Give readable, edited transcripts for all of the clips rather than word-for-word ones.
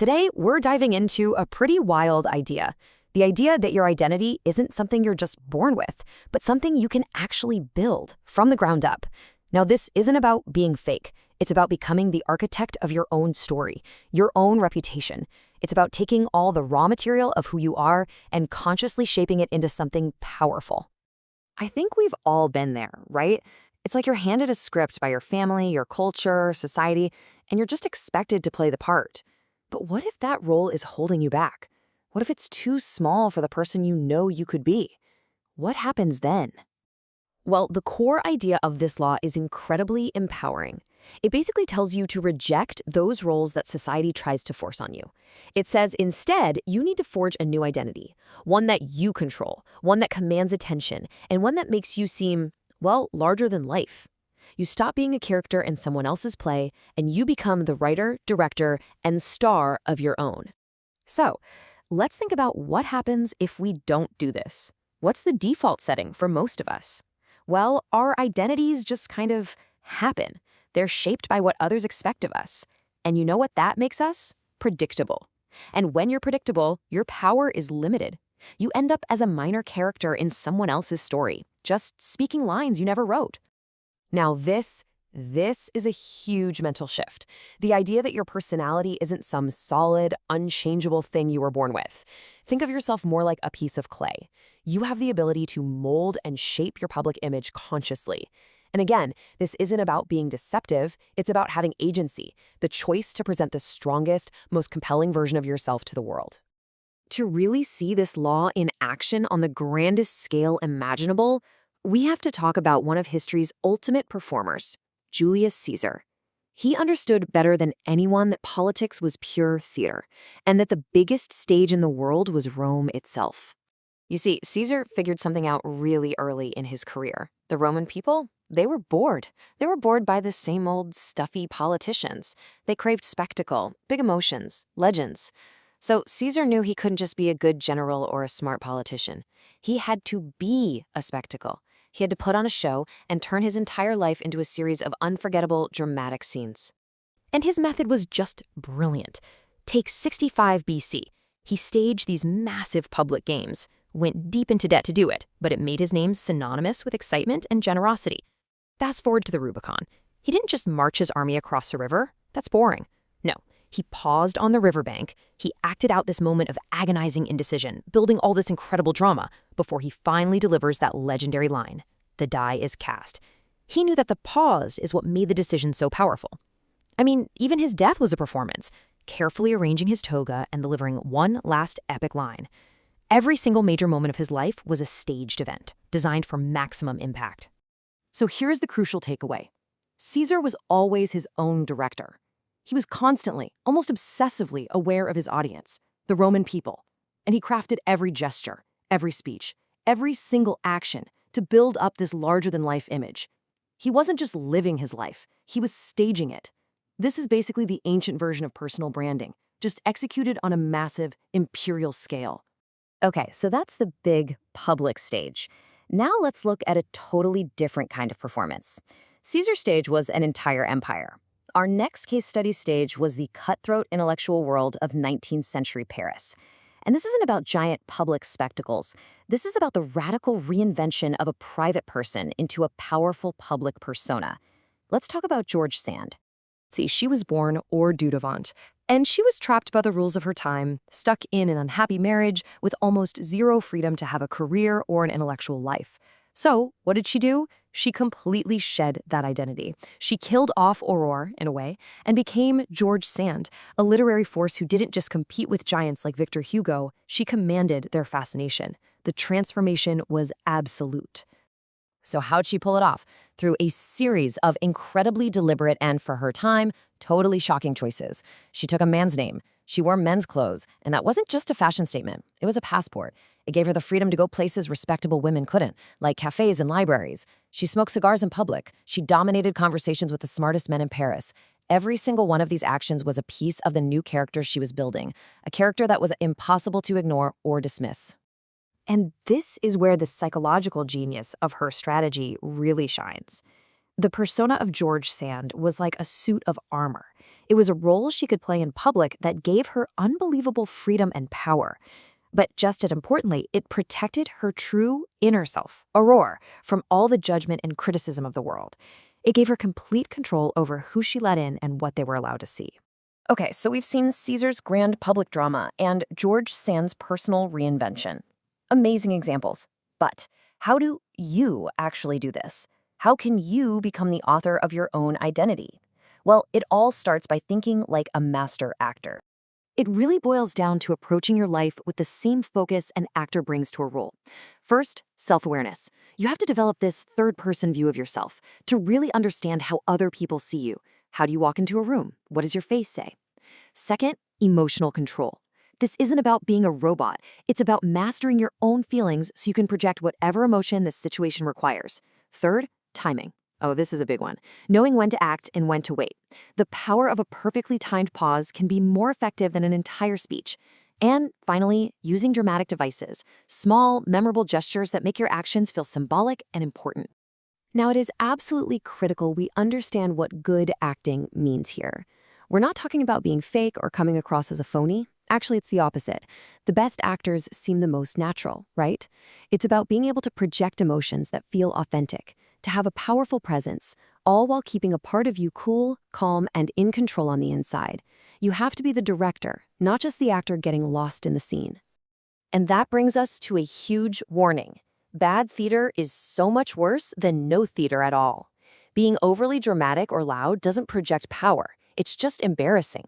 Today, we're diving into a pretty wild idea. The idea that your identity isn't something you're just born with, but something you can actually build from the ground up. Now, this isn't about being fake. It's about becoming the architect of your own story, your own reputation. It's about taking all the raw material of who you are and consciously shaping it into something powerful. I think we've all been there, right? It's like you're handed a script by your family, your culture, society, and you're just expected to play the part. But what if that role is holding you back? What if it's too small for the person you know you could be? What happens then? Well, the core idea of this law is incredibly empowering. It basically tells you to reject those roles that society tries to force on you. It says instead, you need to forge a new identity, one that you control, one that commands attention, and one that makes you seem, well, larger than life. You stop being a character in someone else's play, and you become the writer, director, and star of your own. So, let's think about what happens if we don't do this. What's the default setting for most of us? Well, our identities just kind of happen. They're shaped by what others expect of us. And you know what that makes us? Predictable. And when you're predictable, your power is limited. You end up as a minor character in someone else's story, just speaking lines you never wrote. Now this is a huge mental shift. The idea that your personality isn't some solid, unchangeable thing you were born with. Think of yourself more like a piece of clay. You have the ability to mold and shape your public image consciously. And again, this isn't about being deceptive, it's about having agency, the choice to present the strongest, most compelling version of yourself to the world. To really see this law in action on the grandest scale imaginable, we have to talk about one of history's ultimate performers, Julius Caesar. He understood better than anyone that politics was pure theater, and that the biggest stage in the world was Rome itself. You see, Caesar figured something out really early in his career. The Roman people, they were bored. They were bored by the same old stuffy politicians. They craved spectacle, big emotions, legends. So Caesar knew he couldn't just be a good general or a smart politician. He had to be a spectacle. He had to put on a show and turn his entire life into a series of unforgettable, dramatic scenes. And his method was just brilliant. Take 65 BC. He staged these massive public games, went deep into debt to do it, but it made his name synonymous with excitement and generosity. Fast forward to the Rubicon. He didn't just march his army across a river. That's boring. No, he paused on the riverbank. He acted out this moment of agonizing indecision, building all this incredible drama, before he finally delivers that legendary line, "The die is cast." He knew that the pause is what made the decision so powerful. I mean, even his death was a performance, carefully arranging his toga and delivering one last epic line. Every single major moment of his life was a staged event, designed for maximum impact. So here's the crucial takeaway. Caesar was always his own director. He was constantly, almost obsessively, aware of his audience, the Roman people, and he crafted every gesture, every speech, every single action to build up this larger-than-life image. He wasn't just living his life, he was staging it. This is basically the ancient version of personal branding, just executed on a massive, imperial scale. Okay, so that's the big public stage. Now let's look at a totally different kind of performance. Caesar's stage was an entire empire. Our next case study stage was the cutthroat intellectual world of 19th century Paris. And this isn't about giant public spectacles. This is about the radical reinvention of a private person into a powerful public persona. Let's talk about George Sand. See, she was born hors du vivant, and she was trapped by the rules of her time, stuck in an unhappy marriage with almost zero freedom to have a career or an intellectual life. So, what did she do? She completely shed that identity. She killed off Aurore, in a way, and became George Sand, a literary force who didn't just compete with giants like Victor Hugo, she commanded their fascination. The transformation was absolute. So how'd she pull it off? Through a series of incredibly deliberate and, for her time, totally shocking choices. She took a man's name. She wore men's clothes, and that wasn't just a fashion statement. It was a passport. It gave her the freedom to go places respectable women couldn't, like cafes and libraries. She smoked cigars in public. She dominated conversations with the smartest men in Paris. Every single one of these actions was a piece of the new character she was building, a character that was impossible to ignore or dismiss. And this is where the psychological genius of her strategy really shines. The persona of George Sand was like a suit of armor. It was a role she could play in public that gave her unbelievable freedom and power. But just as importantly, it protected her true inner self, Aurora, from all the judgment and criticism of the world. It gave her complete control over who she let in and what they were allowed to see. Okay, so we've seen Caesar's grand public drama and George Sand's personal reinvention. Amazing examples. But how do you actually do this? How can you become the author of your own identity? Well, it all starts by thinking like a master actor. It really boils down to approaching your life with the same focus an actor brings to a role. First, self-awareness. You have to develop this third-person view of yourself to really understand how other people see you. How do you walk into a room? What does your face say? Second, emotional control. This isn't about being a robot. It's about mastering your own feelings so you can project whatever emotion the situation requires. Third, timing. Oh, this is a big one. Knowing when to act and when to wait. The power of a perfectly timed pause can be more effective than an entire speech. And finally, using dramatic devices. Small, memorable gestures that make your actions feel symbolic and important. Now, it is absolutely critical we understand what good acting means here. We're not talking about being fake or coming across as a phony. Actually, it's the opposite. The best actors seem the most natural, right? It's about being able to project emotions that feel authentic, to have a powerful presence, all while keeping a part of you cool, calm, and in control on the inside. You have to be the director, not just the actor getting lost in the scene. And that brings us to a huge warning. Bad theater is so much worse than no theater at all. Being overly dramatic or loud doesn't project power. It's just embarrassing.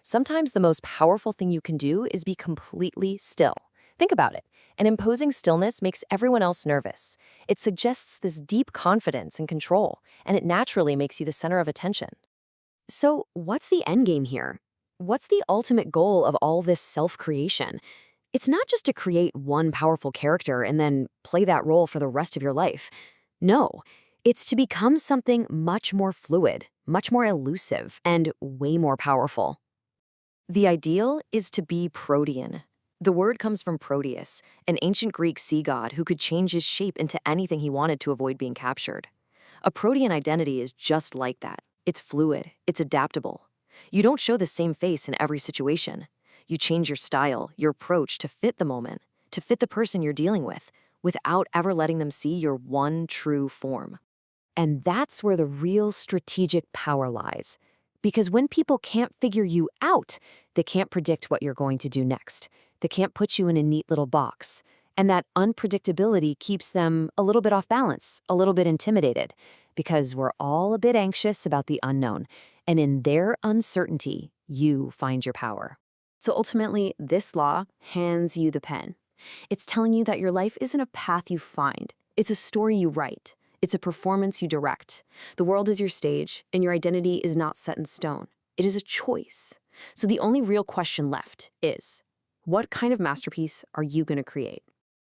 Sometimes the most powerful thing you can do is be completely still. Think about it. An imposing stillness makes everyone else nervous. It suggests this deep confidence and control, and it naturally makes you the center of attention. So, what's the end game here? What's the ultimate goal of all this self-creation? It's not just to create one powerful character and then play that role for the rest of your life. No, it's to become something much more fluid, much more elusive, and way more powerful. The ideal is to be protean. The word comes from Proteus, an ancient Greek sea god who could change his shape into anything he wanted to avoid being captured. A protean identity is just like that. It's fluid, it's adaptable. You don't show the same face in every situation. You change your style, your approach to fit the moment, to fit the person you're dealing with, without ever letting them see your one true form. And that's where the real strategic power lies. Because when people can't figure you out, they can't predict what you're going to do next. They can't put you in a neat little box. And that unpredictability keeps them a little bit off balance, a little bit intimidated, because we're all a bit anxious about the unknown. And in their uncertainty, you find your power. So ultimately, this law hands you the pen. It's telling you that your life isn't a path you find. It's a story you write. It's a performance you direct. The world is your stage, and your identity is not set in stone. It is a choice. So the only real question left is, what kind of masterpiece are you going to create?